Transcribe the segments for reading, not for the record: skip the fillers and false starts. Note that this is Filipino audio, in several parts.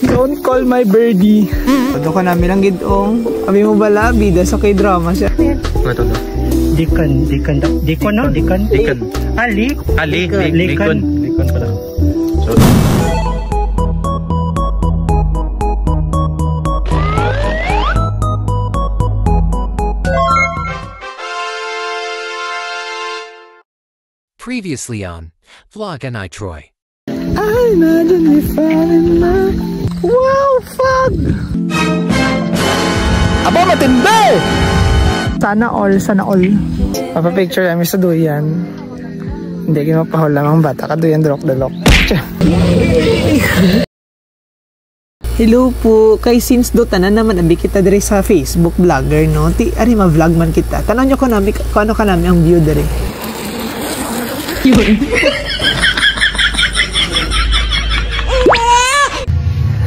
Don't call my birdie. Todo ka namin ang gidong. Kami mo bala, bida sa K-drama siya. Ito na. Dikon no? Dikon. Ali pala. So, previously on Vlog and I Troy. I imagine we fell in love. Wow, fuck! Aba, matindi! Sana all. Papapicture namin sa duyan. Hindi kayo mapahula mga bata ka duyan, dalok. Hello po, kay since do tanan naman abi kita dire sa Facebook vlogger no. Ti ari ma-vlog man kita. Tanan nyo ko ano ka nami ang view dire. Yun.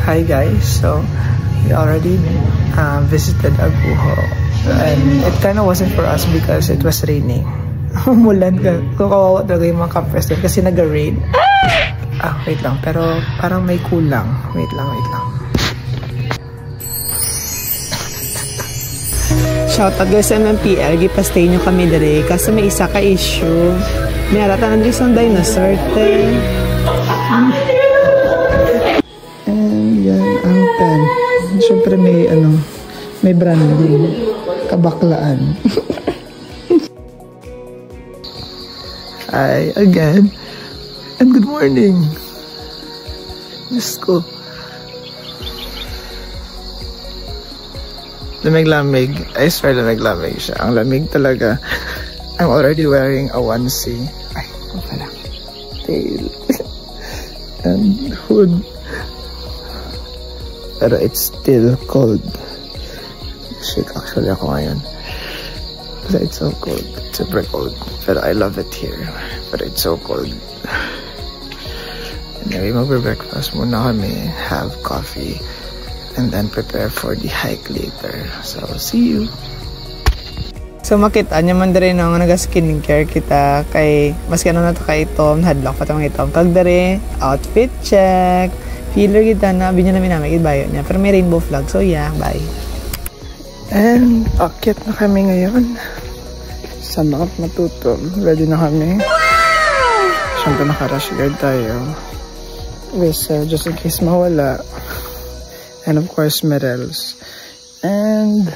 Hi guys, so we already visited Aguho and it kind of wasn't for us because it was raining. Umulan ka. Kawawa talaga yung mga campers doon kasi nag-rain. Wait lang, pero parang may kulang. Wait lang. Shoutout guys sa MMPL, gipastay nyo kami dali kasi may isa ka issue. May aratan ang isang dinosaur te. And yan ang pen. Siyempre may branding. Kabaklaan. Hi again. And good morning. Diyos ko. Lamig. I swear lamig siya. Ang lamig talaga. I'm already wearing a onesie. Ay, ano pala? Tail. And hood. Pero it's still cold. Shake actually ako ngayon. But it's so cold. Super cold. Pero I love it here. But it's so cold. Anyway, magbe-breakfast muna kami. Have coffee. And then prepare for the hike later. So, see you! So makita niya man dere no nga naga-skincare kita kay maski ano na to kay Tom hadlock pa tong itom kag dere outfit check filler kita na binya namin ibayo niya pero may rainbow flag so yeah bye. And akyat na kami ngayon sa Mount Matutom. Ready na kami. Siyempre naka-rush guard tayo with just in case mawala, and of course medals and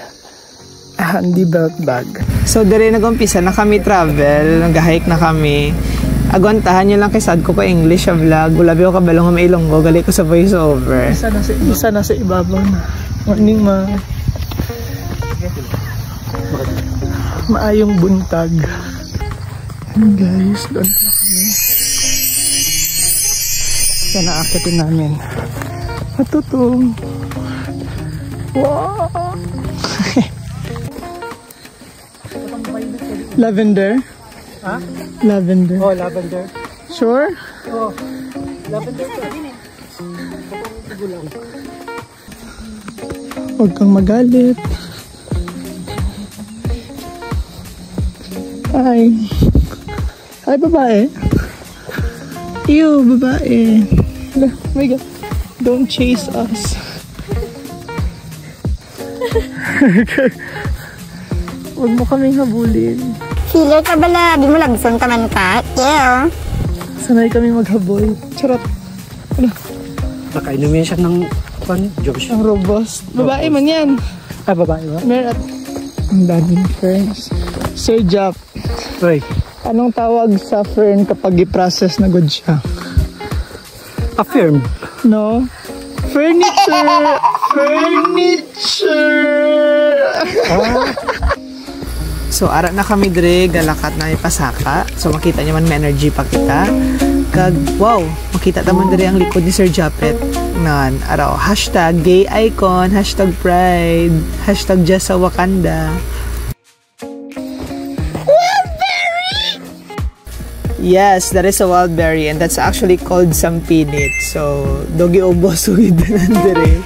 handy belt bag. So dire nag-umpisa na kami travel, nag-hike na kami. Agwantahan nyo lang kay sad ko English sa vlog. Gulabi ko kabalong nga mailonggo, gali ko sa voice over. Isa na sa ibabaw na. Morning ma. Maayong buntag. And guys, doon na kami. Sana akitin namin. Matutom. Wow! Lavender? Ha? Lavender. Oh, lavender. Sure? Oh, lavender to. Huwag kang magalit. Hi. Hi, babae. Ew, babae. Oh my God. Don't chase us. Huwag mo kaming habulin. Filler ka bala, di mo lagson ka man ka. Yeah. Sanay kami maghabol. Charot. Ano? Nakainom yan siya ng Josh. Ang robust. Babae man yan. Ah, babae ba? Meron. Ang daming ferns. Sir Jap. Uy. Anong tawag sa fern kapag i-process na good siya? Affirm. No? Furniture! Furniture! So, ara na kami dire, galakat na ipasaka. So, makita nyo man may energy pa kita. Kag, wow! Makita naman dire ang likod ni Sir Japet. Nan, araw, hashtag gay icon, hashtag pride, hashtag just sa Wakanda. Yes, that is a wild berry and that's actually called sampinit. So, dogi ubos ugid nandere.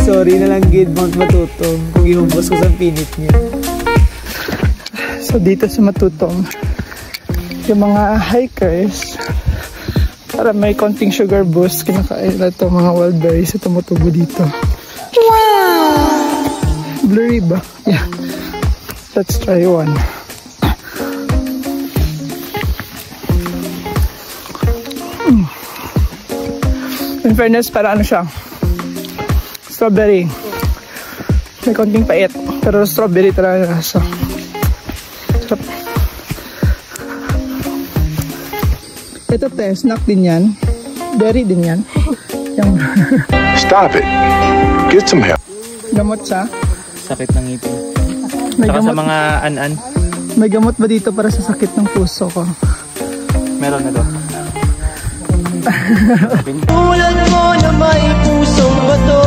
Sorry na lang gid Mount Matutom kung iubos ko sampinit niya. So, dito sa Matutom, yung mga hikers, Para may konting sugar boost, kinakain na ito mga wild berries sa tumutubo dito. Wow! Blurry ba? Yeah. Let's try one. In fairness, para ano siya? Strawberry. May konting pait. Pero strawberry talaga na nasa. Sarap. Ito te, snack din yan. Berry din yan. Stop it. Get some help. Gamot siya. Sakit ng ngipin. May Saka gamot, sa mga an-an. may gamot ba dito para sa sakit ng puso ko? Meron na to. Tulad mo na may pusong bato.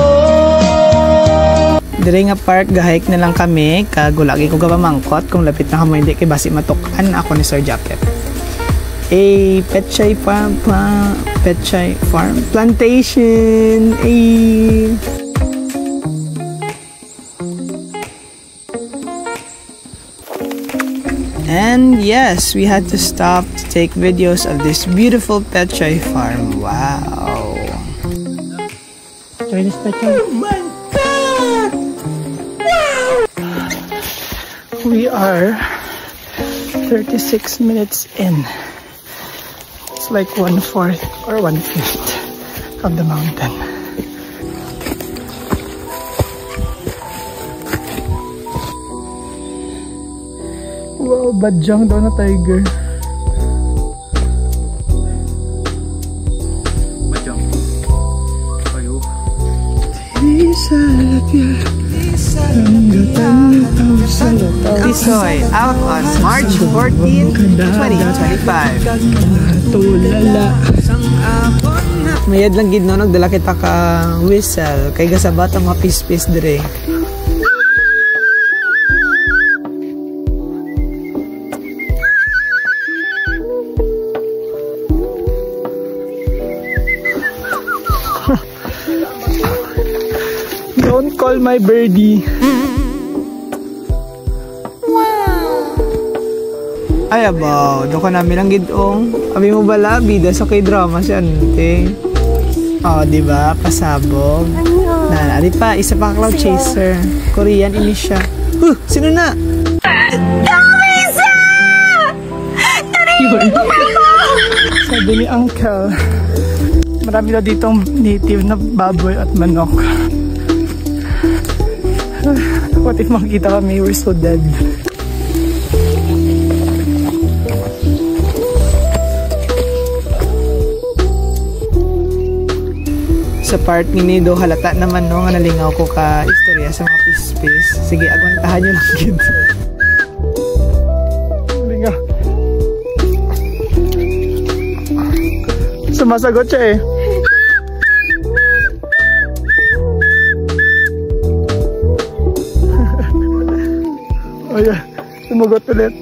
Dire nga park, gahike na lang kami. Kagulagi ko gabamangkot. Kung lapit na kamo hindi kay basi matukan ako ni Sir Jacket. Pechay Farm Plantation. And yes, we had to stop to take videos of this beautiful Pechay Farm. Wow. Chinese Pechay. Oh my God! Wow! We are 36 minutes in. It's like 1/4 or 1/5 of the mountain. Wow, badyang daw na tiger. Badyang. Ayo. Tisoy, out on March 14, 2025. Mayad lang gid no, nagdala kita ka whistle kay gasabat ang mga pispis dire. Don't call my birdie. Ay abaw, doon ka namin ang gidong. Abi mo bala, bida sa k-drama siya, ante. Oh, diba? Pasabog. Nari pa, isa pa cloud chaser. Korean ini siya. Sino na? Sabi ni Uncle, marami daw ditong native na baboy at manok. What if makikita kami, we're so dead. Sa part ni Nido, halata naman no, nga nalingaw ko ka istorya sa mga pispis. Sige, agwantahan nyo lang gid. Lingaw. Sumasagot siya eh. Oh yeah, sumagot ulit.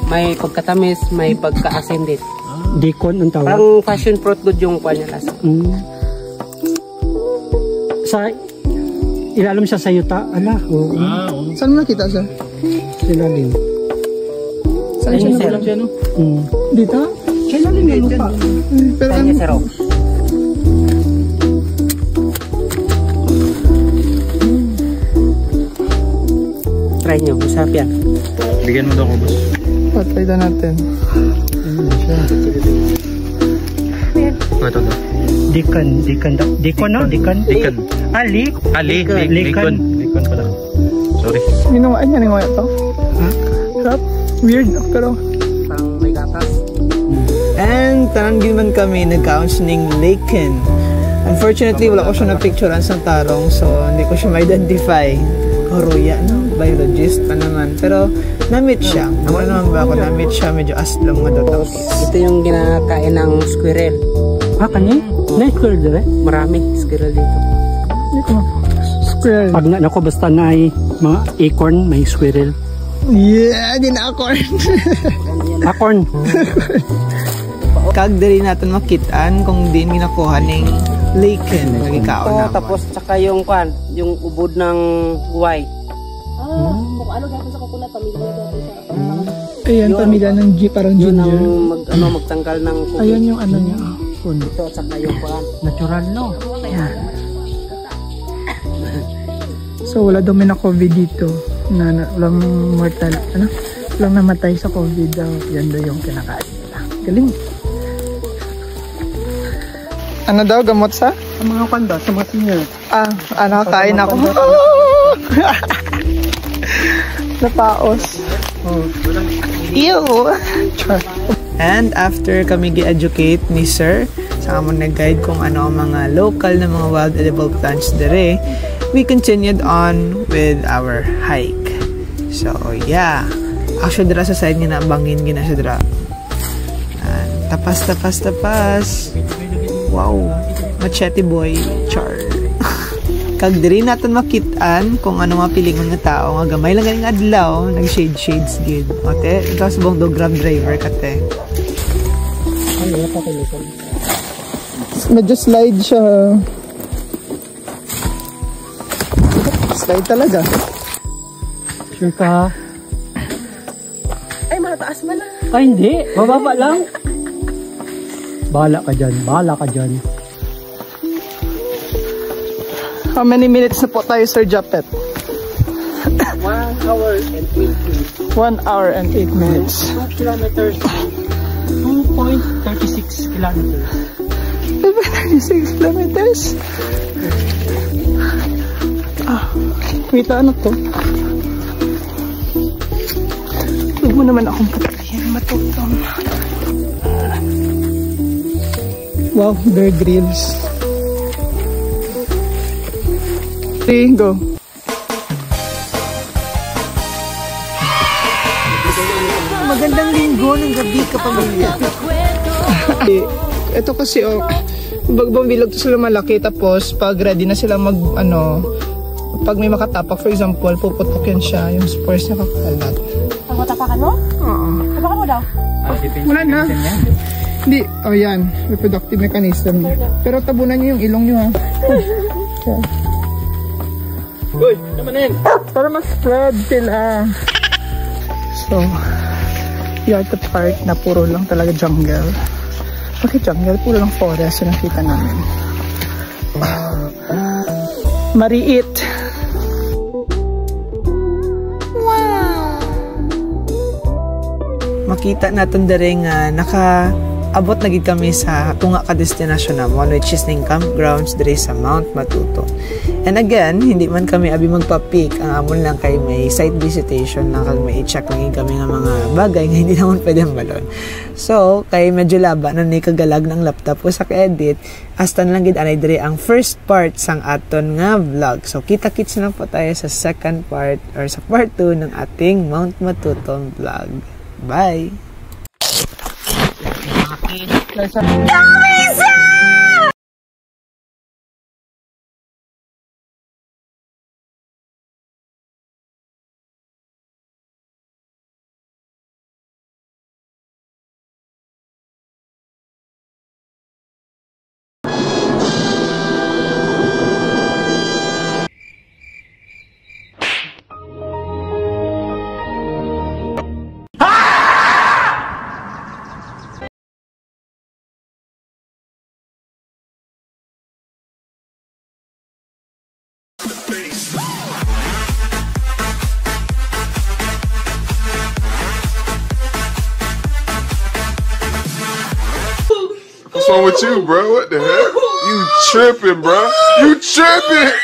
May pagkatamis, may pagka-acidic. Dikon ang tawag. Parang passion fruit good yung kanya lasa. Sa ilalim siya sa yuta. Ala, oo. Saan mo nakita siya? Sa ilalim. Saan siya Sir. nakita? Dito? Sa ilalim ng lupa. Pero Kanya sero. Try nyo, masarap yan. Bigyan mo daw ko, boss. patay na natin. Ito. Dikon no? Dikon. Ali Likon pala. Sorry. Minuwaan niya nga ito. Sarap. Weird. Pero Parang may gatas. and tanangin man kami nag-count ng Laken. Unfortunately, wala ko siya na-picturean sa tarong, so hindi ko siya ma-identify. Koruya, no? Biologist pa naman. Pero, na-meet siya. Ano naman ba ako? Na-meet siya, medyo aslong nga daw. Ito yung ginakain ng squirrel. kanya? Na-squirrel dire? Marami squirrel dito. Squirrel. Pag na ko basta na ay mga acorn, may squirrel. Yeah, di na acorn. Acorn. Kag diri natin makitaan kung din ginakuha ng Laken. Magikaon Oh, naman. tapos tsaka yung kwan, yung ubod ng white. Kung ano dati sa kukulat, pamilya dati sa Ayan, pamilya ng parang Yun ginger. ang magtanggal ng COVID. Ayan yung ano niya. Ito, saka yung kuan. Natural, no? So wala daw may na COVID dito. Walang mortal, walang namatay sa COVID daw. Yan daw yung kinakain nila. Galing. Ano daw, gamot sa? Ang mga kanda, sa mga senior. Nakakain ako. Napaos. Ew! And after kami gi-educate ni Sir, saka mo nag-guide kung ano ang mga local na mga wild edible plants dere, we continued on with our hike. So, yeah. Actually, dira sa side nga nabangin gina siya dira. Tapas. Wow. Machete boy. Char. Kag diri natin makitaan kung ano mga pilingon nga tao nga gamay lang ganing adlaw, nag-shades gid. Ote, ito sa bong do grab driver kate. Ay, wala pa kayo. Medyo slide siya. Slide talaga. Sure ka? Ay, mataas man na. Ay, hindi. Bababa lang. Bahala ka dyan. How many minutes na po tayo, Sir Japet? 1 hour and 8 minutes. 1 hour and 8 minutes. 2 kilometers. 2.36 kilometers. 36 kilometers? Wait, ano to? Huwag mo naman akong patayin, matutong. Wow, Bear Grylls. 3, go. Magandang linggo ng gabi ka, pamilya. Ito kasi, bagbang bilog to sila malaki, tapos pag ready na sila pag may makatapak, for example, puputokin siya, yung spores niya kakalat. Pagmatapakan mo? Oo. Tapakan mo daw? Wala na. Hindi, yan, reproductive mechanism. Pero tabunan niyo yung ilong niyo, ha. Uy, namanin! Para mas-spread sila. So, we are at the park na puro lang talaga jungle. Bakit jungle? Puro lang forest yung nakita namin. Mariit. Wow! Makita natin dere nga nakaabot na gid kami sa tunga ka destinasyon namon, which is ning campgrounds dere sa Mount Matuto. And again, hindi man kami abi magpa-peak, ang amon lang kay may site visitation na kag may i-check lang kami nga mga bagay nga hindi naman pwede malon. So, kay medyo laba na ni kagalag ng laptop ko sa ka-edit, hasta na lang gid anay dire ang first part sang aton nga vlog. So, kita-kits na po tayo sa second part or sa part 2 ng ating Mount Matuto vlog. Bye! What's wrong with you, bro? What the heck? You tripping, bro? You tripping!